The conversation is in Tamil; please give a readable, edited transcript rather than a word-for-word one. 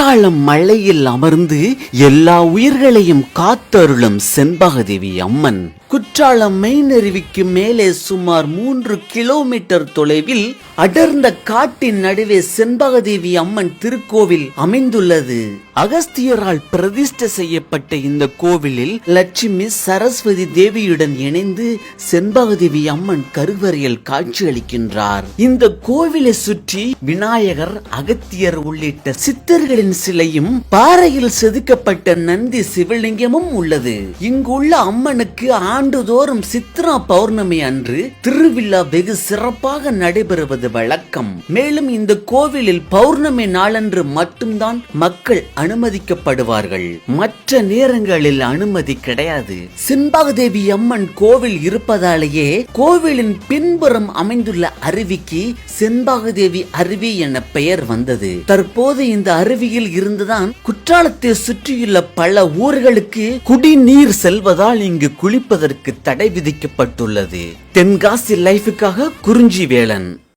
குற்றாலம் மலையில் அமர்ந்து எல்லா உயிர்களையும் காத்தருளும் செண்பகதேவி அம்மன். குற்றாலம் மெயின் அருவிக்கு மேலே சுமார் 3 கிலோமீட்டர் தொலைவில் அடர்ந்த காட்டின் நடுவே செண்பகதேவி அம்மன் திருக்கோவில் அமைந்துள்ளது. அகஸ்தியரால் பிரதிஷ்டை செய்யப்பட்ட இந்த கோவிலில் லட்சுமி சரஸ்வதி தேவியுடன் இணைந்து செண்பகதேவி அம்மன் கருவறையில் காட்சியளிக்கின்றார். இந்த கோவிலை சுற்றி விநாயகர், அகத்தியர் உள்ளிட்ட சித்தர்களின் சிலையும் பாறையில் செதுக்கப்பட்ட நந்தி சிவலிங்கமும் உள்ளது. இங்குள்ள அம்மனுக்கு ஆண்டுதோறும் சித்ரா பௌர்ணமி அன்று திருவிழா வெகு சிறப்பாக நடைபெறுவது வழக்கம். மேலும் இந்த கோவிலில் பௌர்ணமி நாளன்று மட்டும்தான் மக்கள் அனுமதிக்கப்படுவார்கள். மற்ற நேரங்களில் அனுமதி கிடையாது. செண்பகதேவி அம்மன் கோவில் இருப்பதாலேயே கோவிலின் பின்புறம் அமைந்துள்ள அருவிக்கு செண்பகதேவி அருவி என பெயர் வந்தது. தற்போது இந்த அருவியில் இருந்துதான் குற்றாலத்தை சுற்றியுள்ள பல ஊர்களுக்கு குடிநீர் செல்வதால் இங்கு குளிப்பதற்கு தடை விதிக்கப்பட்டுள்ளது. தென்காசி லைஃபுக்காக குறிஞ்சி வேலன்.